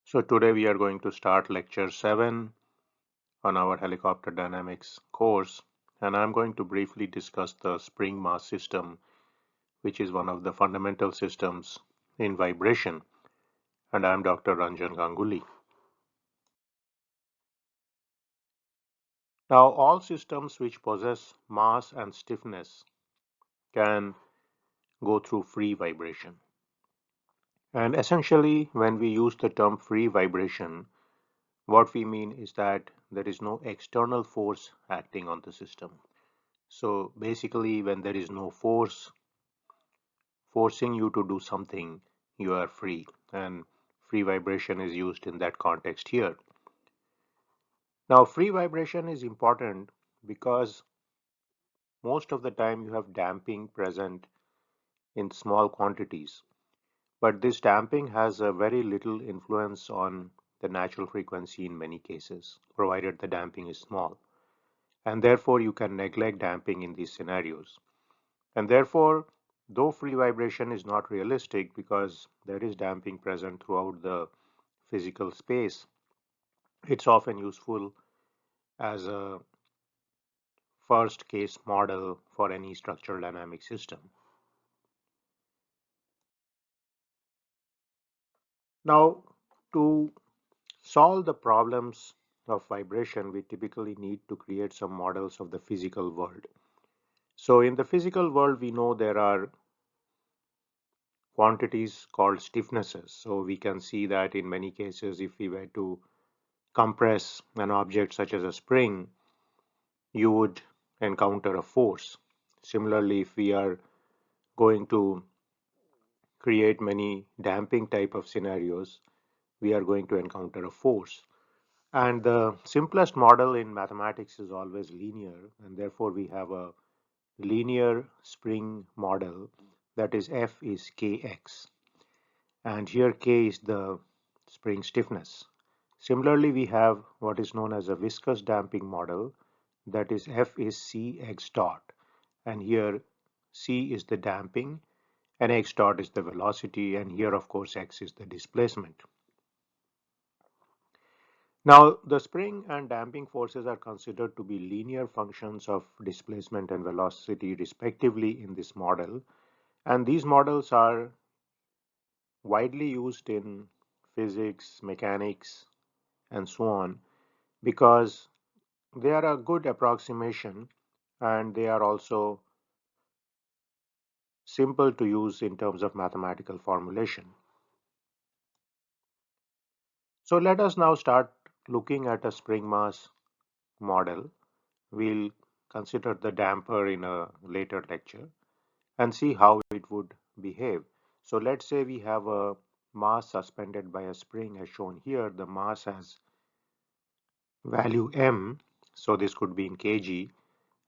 So today we are going to start lecture 7 on our helicopter dynamics course, and I'm going to briefly discuss the spring mass system, which is one of the fundamental systems in vibration, and I'm Dr. Ranjan Ganguly. Now all systems which possess mass and stiffness can go through free vibration. And essentially when we use the term free vibration, what we mean is that there is no external force acting on the system. So basically, when there is no force forcing you to do something, you are free. And free vibration is used in that context here. Now, free vibration is important because most of the time you have damping present in small quantities. But this damping has a very little influence on the natural frequency in many cases, provided the damping is small. And therefore, you can neglect damping in these scenarios. And therefore, though free vibration is not realistic because there is damping present throughout the physical space, it's often useful as a first case model for any structural dynamic system. Now, to solve the problems of vibration, we typically need to create some models of the physical world. So in the physical world, we know there are quantities called stiffnesses. So we can see that in many cases, if we were to compress an object such as a spring, you would encounter a force. Similarly, if we are going to create many damping type of scenarios, we are going to encounter a force. And the simplest model in mathematics is always linear, and therefore we have a linear spring model that is F is Kx. And here K is the spring stiffness. Similarly, we have what is known as a viscous damping model, that is F is Cx dot, and here C is the damping and x dot is the velocity, and here of course x is the displacement. Now the spring and damping forces are considered to be linear functions of displacement and velocity respectively in this model, and these models are widely used in physics, mechanics, and so on because they are a good approximation and they are also simple to use in terms of mathematical formulation. So let us now start looking at a spring mass model. We'll consider the damper in a later lecture and see how it would behave. So let's say we have a mass suspended by a spring as shown here. The mass has value m, so this could be in kg,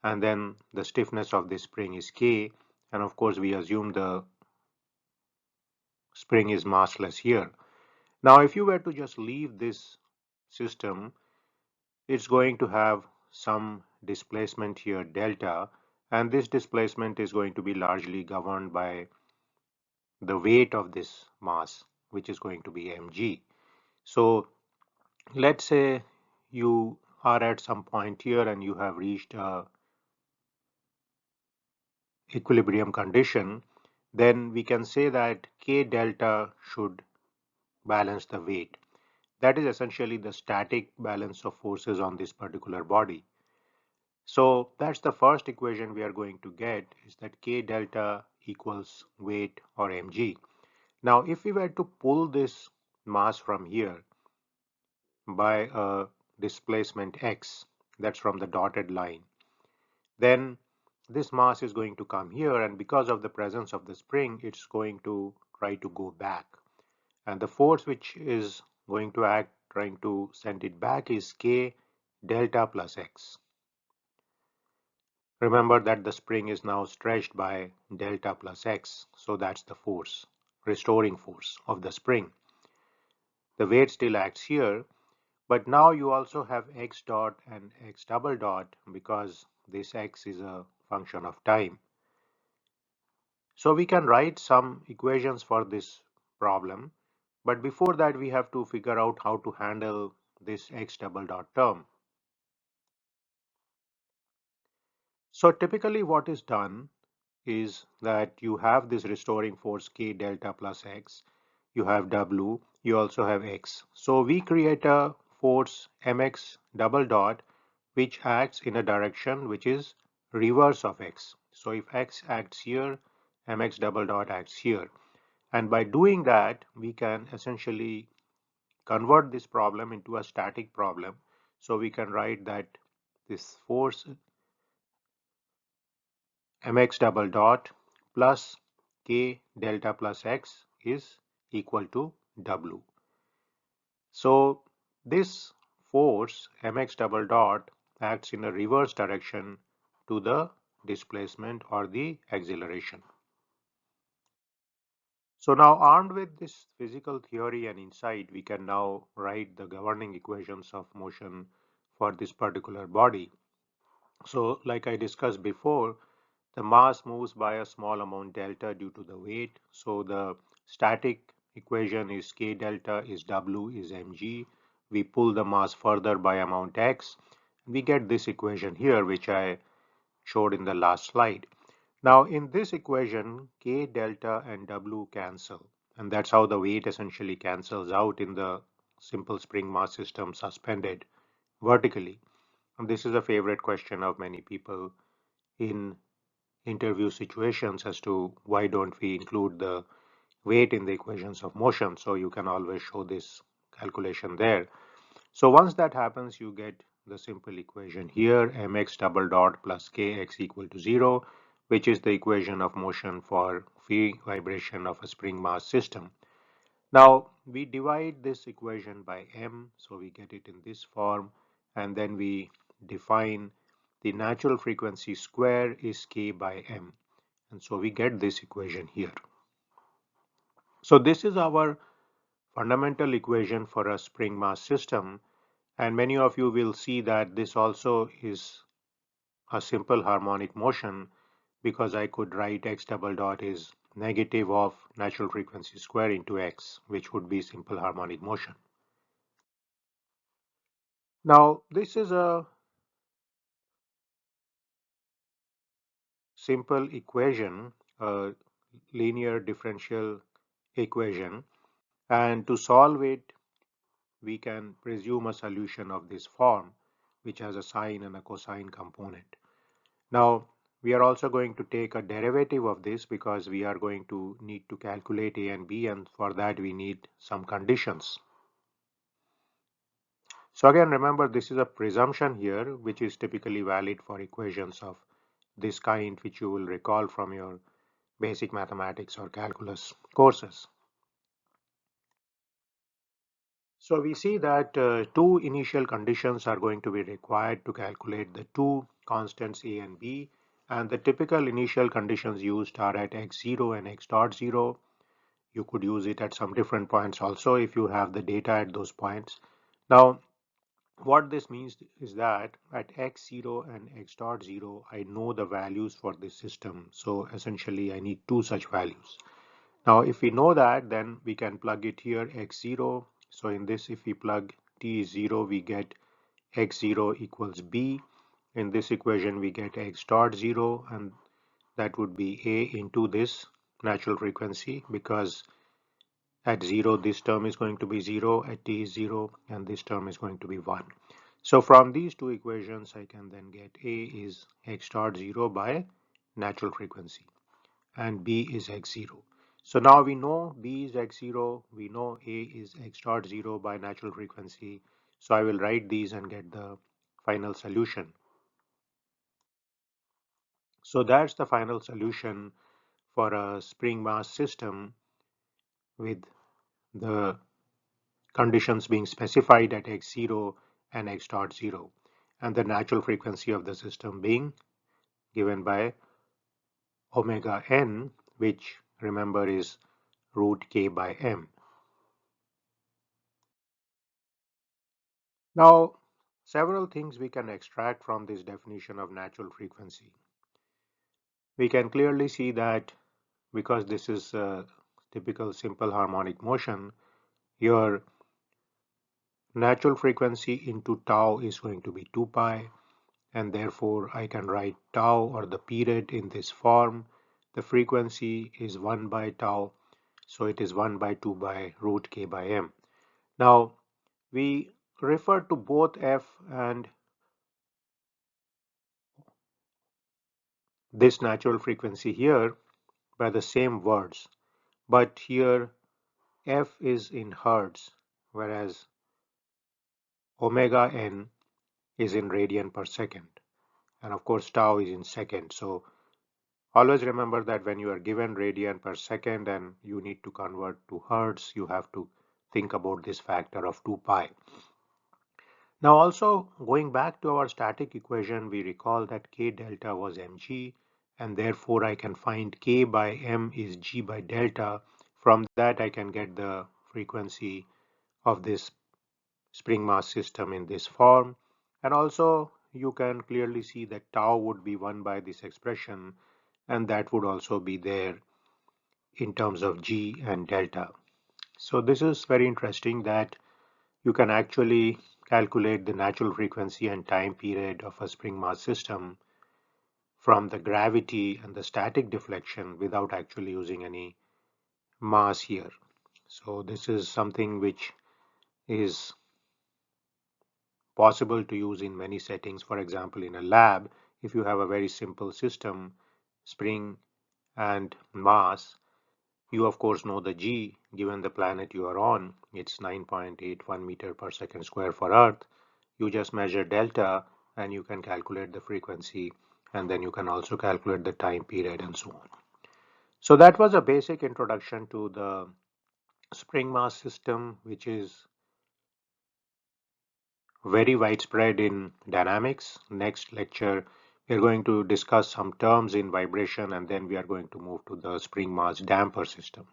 and then the stiffness of this spring is k, and of course we assume the spring is massless here. Now if you were to just leave this system, it's going to have some displacement here delta, and this displacement is going to be largely governed by the weight of this mass, which is going to be mg. So let's say you are at some point here and you have reached a equilibrium condition, then we can say that k delta should balance the weight. That is essentially the static balance of forces on this particular body. So that's the first equation we are going to get, is that k delta equals weight or mg. Now if we were to pull this mass from here by a displacement x, that's from the dotted line, then this mass is going to come here, and because of the presence of the spring, it's going to try to go back. And the force which is going to act trying to send it back is k delta plus x. Remember that the spring is now stretched by delta plus x, so that's the force, restoring force of the spring. The weight still acts here, but now you also have x dot and x double dot because this x is a function of time. So we can write some equations for this problem, But before that, we have to figure out how to handle this x double dot term. So typically what is done is that you have this restoring force k delta plus x, you have w, you also have x. So we create a force mx double dot which acts in a direction which is reverse of x. So if x acts here, mx double dot acts here. And by doing that, we can essentially convert this problem into a static problem. So we can write that this force mx double dot plus k delta plus x is equal to w. So this force mx double dot acts in a reverse direction to the displacement or the acceleration. So now armed with this physical theory and insight, we can now write the governing equations of motion for this particular body. So like I discussed before, the mass moves by a small amount delta due to the weight. So the static equation is k delta is w is mg. We pull the mass further by amount x. We get this equation here, which I showed in the last slide. Now in this equation, k delta and w cancel. And that's how the weight essentially cancels out in the simple spring mass system suspended vertically. And this is a favorite question of many people in interview situations as to why don't we include the weight in the equations of motion. So you can always show this calculation there. So once that happens, you get the simple equation here, mx double dot plus kx equal to 0, which is the equation of motion for free vibration of a spring mass system. Now we divide this equation by m, so we get it in this form, and then we define the natural frequency square is k by m. And so we get this equation here. So this is our fundamental equation for a spring mass system. And many of you will see that this also is a simple harmonic motion because I could write x double dot is negative of natural frequency square into x, which would be simple harmonic motion. Now this is a simple equation, a linear differential equation, and to solve it we can presume a solution of this form which has a sine and a cosine component. Now we are also going to take a derivative of this because we are going to need to calculate a and b, and for that we need some conditions. So again, remember, this is a presumption here which is typically valid for equations of this kind, which you will recall from your basic mathematics or calculus courses. So we see that two initial conditions are going to be required to calculate the two constants a and b, and the typical initial conditions used are at x0 and x dot 0. You could use it at some different points also if you have the data at those points. Now what this means is that at x0 and x dot 0 I know the values for this system, so essentially I need two such values. Now if we know that, then we can plug it here x0. So in this, if we plug t is 0, we get x0 equals b. In this equation we get x dot 0, and that would be a into this natural frequency, because at 0 this term is going to be 0, at t is 0, and this term is going to be 1. So from these two equations I can then get a is x dot 0 by natural frequency and b is x0. So now we know b is x0, we know a is x dot 0 by natural frequency. So I will write these and get the final solution. So that's the final solution for a spring mass system with the conditions being specified at x0 and x dot 0, and the natural frequency of the system being given by omega n, which remember is root k by m. Now, several things we can extract from this definition of natural frequency. We can clearly see that because this is a typical simple harmonic motion, Your natural frequency into tau is going to be 2 pi, and therefore I can write tau or the period in this form. The frequency is 1 by tau, so it is 1 by 2 by root k by m. Now we refer to both f and this natural frequency here by the same words, but here f is in hertz, whereas omega n is in radian per second, and of course tau is in second. So always remember that when you are given radian per second and you need to convert to hertz, you have to think about this factor of 2 pi. Now also going back to our static equation, we recall that k delta was mg, and therefore I can find k by m is g by delta. From that I can get the frequency of this spring mass system in this form, and also you can clearly see that tau would be 1 by this expression, and that would also be there in terms of g and delta. So this is very interesting that you can actually calculate the natural frequency and time period of a spring mass system from the gravity and the static deflection without actually using any mass here. So this is something which is possible to use in many settings. For example, in a lab, if you have a very simple system, spring and mass, you of course know the g given the planet you are on. It's 9.81 meter per second square for Earth. You just measure delta and you can calculate the frequency, and then you can also calculate the time period and so on. So that was a basic introduction to the spring mass system, which is very widespread in dynamics. Next lecture, we are going to discuss some terms in vibration, and then we are going to move to the spring mass damper system.